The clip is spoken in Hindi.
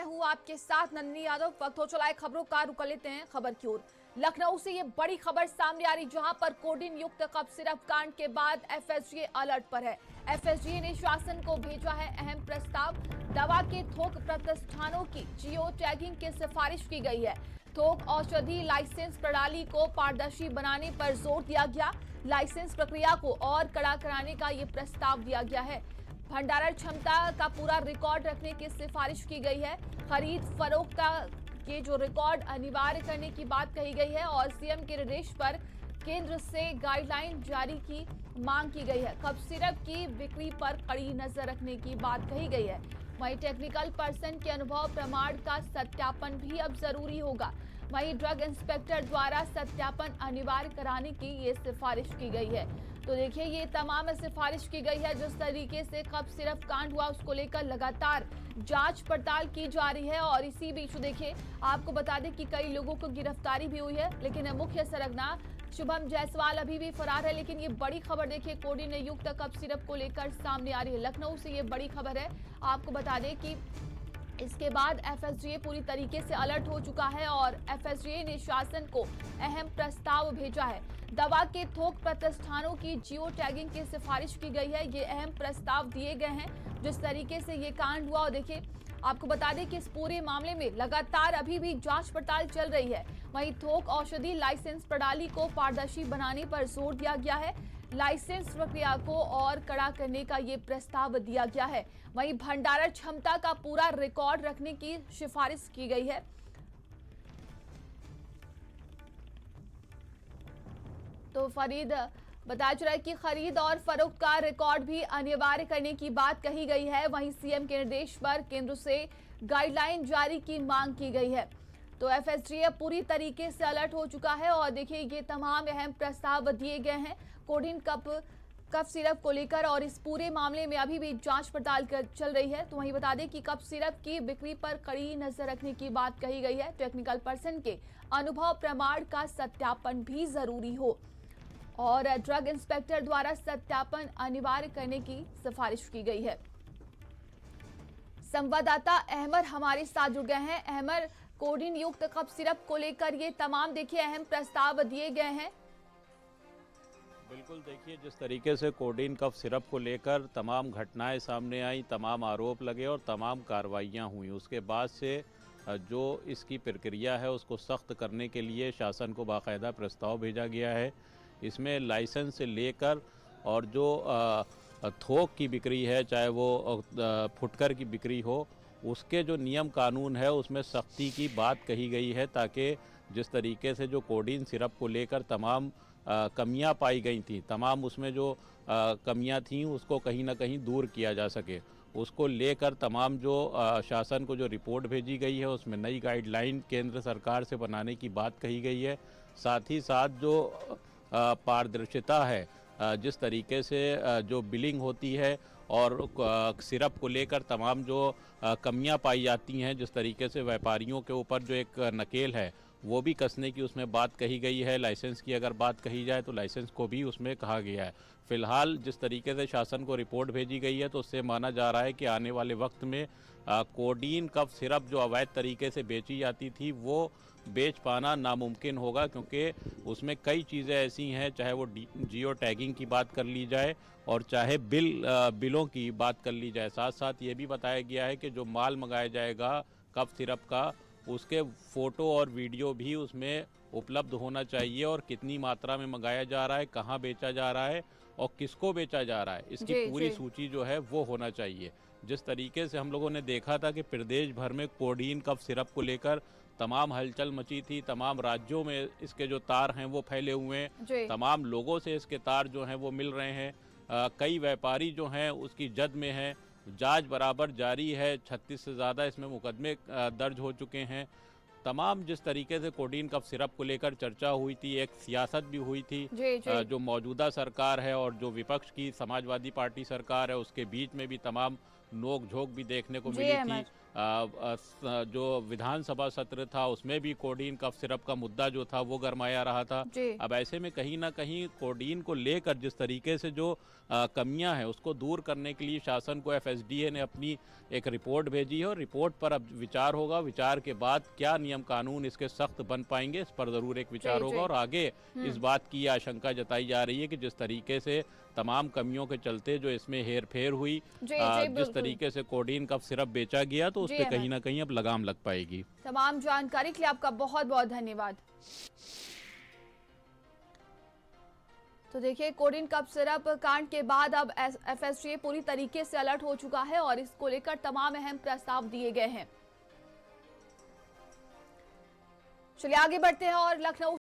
मैं हूं आपके साथ नंदिनी यादव। वक्त हो चला है खबरों का, रुक लेते हैं खबर की ओर। लखनऊ से ये बड़ी खबर सामने आ रही, जहां पर कोडीन युक्त कफ सिरप कांड के बाद एफएसडीए अलर्ट पर है। एफएसडीए ने शासन को भेजा है अहम प्रस्ताव। दवा के थोक प्रतिष्ठानों की जियो टैगिंग की सिफारिश की गई है। थोक औषधि लाइसेंस प्रणाली को पारदर्शी बनाने पर जोर दिया गया। लाइसेंस प्रक्रिया को और कड़ा कराने का ये प्रस्ताव दिया गया है। भंडारण क्षमता का पूरा रिकॉर्ड रखने की सिफारिश की गई है। खरीद फरोख्त के जो रिकॉर्ड अनिवार्य करने की बात कही गई है और सीएम के निर्देश पर केंद्र से गाइडलाइन जारी की मांग की गई है। कफ सिरप की बिक्री पर कड़ी नजर रखने की बात कही गई है। वहीं टेक्निकल पर्सन के अनुभव प्रमाण का सत्यापन भी अब जरूरी होगा। वहीं ड्रग इंस्पेक्टर द्वारा सत्यापन अनिवार्य कराने की ये सिफारिश की गई है। तो देखिए, ये तमाम सिफारिश की गई है। जिस तरीके से कफ सिरप कांड हुआ, उसको लेकर लगातार जांच पड़ताल की जा रही है और इसी बीच देखिए, आपको बता दें कि कई लोगों को गिरफ्तारी भी हुई है, लेकिन मुख्य सरगना शुभम जायसवाल अभी भी फरार है। लेकिन ये बड़ी खबर देखिए, कोडीन युक्त कफ सिरप को लेकर सामने आ रही है। लखनऊ से ये बड़ी खबर है। आपको बता दें कि इसके बाद एफएसडीए पूरी तरीके से अलर्ट हो चुका है और एफएसडीए ने शासन को अहम प्रस्ताव भेजा है। दवा के थोक प्रतिष्ठानों की जियो टैगिंग की सिफारिश की गई है। ये अहम प्रस्ताव दिए गए हैं। जिस तरीके से ये कांड हुआ, और देखिए, आपको बता दें कि इस पूरे मामले में लगातार अभी भी जांच पड़ताल चल रही है। वहीं थोक औषधि लाइसेंस प्रणाली को पारदर्शी बनाने पर जोर दिया गया है। लाइसेंस प्रक्रिया को और कड़ा करने का ये प्रस्ताव दिया गया है। वहीं भंडारण क्षमता का पूरा रिकॉर्ड रखने की सिफारिश की गई है। तो फरीद बताया जा रहा है कि खरीद और फरोख्त का रिकॉर्ड भी अनिवार्य करने की बात कही गई है। वहीं सीएम के निर्देश पर केंद्र से गाइडलाइन जारी की मांग की गई है। तो एफएसडीए पूरी तरीके से अलर्ट हो चुका है और देखिए, ये तमाम अहम प्रस्ताव दिए गए हैं कोडीन कफ सिरप को लेकर और इस पूरे मामले में अभी भी जांच पड़ताल चल रही है। तो वहीं बता दें कि कफ सिरप की बिक्री पर कड़ी नजर रखने की बात कही गई है। टेक्निकल पर्सन के अनुभव प्रमाण का सत्यापन भी जरूरी हो और ड्रग इंस्पेक्टर द्वारा सत्यापन अनिवार्य करने की सिफारिश की गई है। संवाददाता अहमद हमारे साथ जुड़ गए हैं। अहमद, कोडीन युक्त कफ सिरप को लेकर ये तमाम देखिए अहम प्रस्ताव दिए गए हैं। बिल्कुल, देखिए, जिस तरीके से कोडीन कफ सिरप को लेकर तमाम घटनाएं सामने आई, तमाम आरोप लगे और तमाम कार्रवाइयां हुई, उसके बाद से जो इसकी प्रक्रिया है उसको सख्त करने के लिए शासन को बाकायदा प्रस्ताव भेजा गया है। इसमें लाइसेंस से लेकर और जो थोक की बिक्री है, चाहे वो फुटकर की बिक्री हो, उसके जो नियम कानून है उसमें सख्ती की बात कही गई है, ताकि जिस तरीके से जो कोडीन सिरप को लेकर तमाम कमियां पाई गई थी, तमाम उसमें जो कमियां थीं उसको कहीं ना कहीं दूर किया जा सके, उसको लेकर तमाम जो शासन को जो रिपोर्ट भेजी गई है उसमें नई गाइडलाइन केंद्र सरकार से बनाने की बात कही गई है। साथ ही साथ जो पारदर्शिता है, जिस तरीके से जो बिलिंग होती है और सिरप को लेकर तमाम जो कमियां पाई जाती हैं, जिस तरीके से व्यापारियों के ऊपर जो एक नकेल है वो भी कसने की उसमें बात कही गई है। लाइसेंस की अगर बात कही जाए तो लाइसेंस को भी उसमें कहा गया है। फिलहाल जिस तरीके से शासन को रिपोर्ट भेजी गई है तो उससे माना जा रहा है कि आने वाले वक्त में कोडीन कफ सिरप जो अवैध तरीके से बेची जाती थी वो बेच पाना नामुमकिन होगा, क्योंकि उसमें कई चीज़ें ऐसी हैं, चाहे वो जियो टैगिंग की बात कर ली जाए और चाहे बिलों की बात कर ली जाए। साथ साथ ये भी बताया गया है कि जो माल मंगाया जाएगा कफ सिरप का, उसके फ़ोटो और वीडियो भी उसमें उपलब्ध होना चाहिए और कितनी मात्रा में मंगाया जा रहा है, कहाँ बेचा जा रहा है और किसको बेचा जा रहा है, इसकी पूरी सूची जो है वो होना चाहिए। जिस तरीके से हम लोगों ने देखा था कि प्रदेश भर में कोडीन कफ सिरप को लेकर तमाम हलचल मची थी, तमाम राज्यों में इसके जो तार हैं वो फैले हुए हैं, तमाम लोगों से इसके तार जो हैं वो मिल रहे हैं। कई व्यापारी जो हैं उसकी जद में हैं, जांच बराबर जारी है। 36 से ज़्यादा इसमें मुकदमे दर्ज हो चुके हैं। तमाम जिस तरीके से कोडीन कफ सिरप को लेकर चर्चा हुई थी, एक सियासत भी हुई थी, जो मौजूदा सरकार है और जो विपक्ष की समाजवादी पार्टी सरकार है उसके बीच में भी तमाम नोक झोंक भी देखने को मिली थी। जो विधानसभा सत्र था उसमें भी कोडीन कफ सिरप का मुद्दा जो था वो गरमाया रहा था। जी। अब ऐसे में कहीं ना कहीं कोडीन को लेकर जिस तरीके से जो कमियां हैं उसको दूर करने के लिए शासन को एफएसडीए ने अपनी एक रिपोर्ट भेजी है और रिपोर्ट पर अब विचार होगा। विचार के बाद क्या नियम कानून इसके सख्त बन पाएंगे इस पर ज़रूर एक विचार जी, होगा। जी। और आगे इस बात की आशंका जताई जा रही है कि जिस तरीके से तमाम कमियों के चलते जो इसमें हेर फेर हुई, जी, जी, जिस बिल्कुल। तरीके से कोडीन कफ सिरप बेचा गया तो उस जी, पर अहमद। कहीं ना कहीं अब लगाम लग पाएगी। तमाम जानकारी के लिए आपका बहुत बहुत धन्यवाद। तो देखिए, कोडीन कफ सिरप कांड के बाद अब एफएसडीए पूरी तरीके से अलर्ट हो चुका है और इसको लेकर तमाम अहम प्रस्ताव दिए गए हैं। चलिए आगे बढ़ते हैं और लखनऊ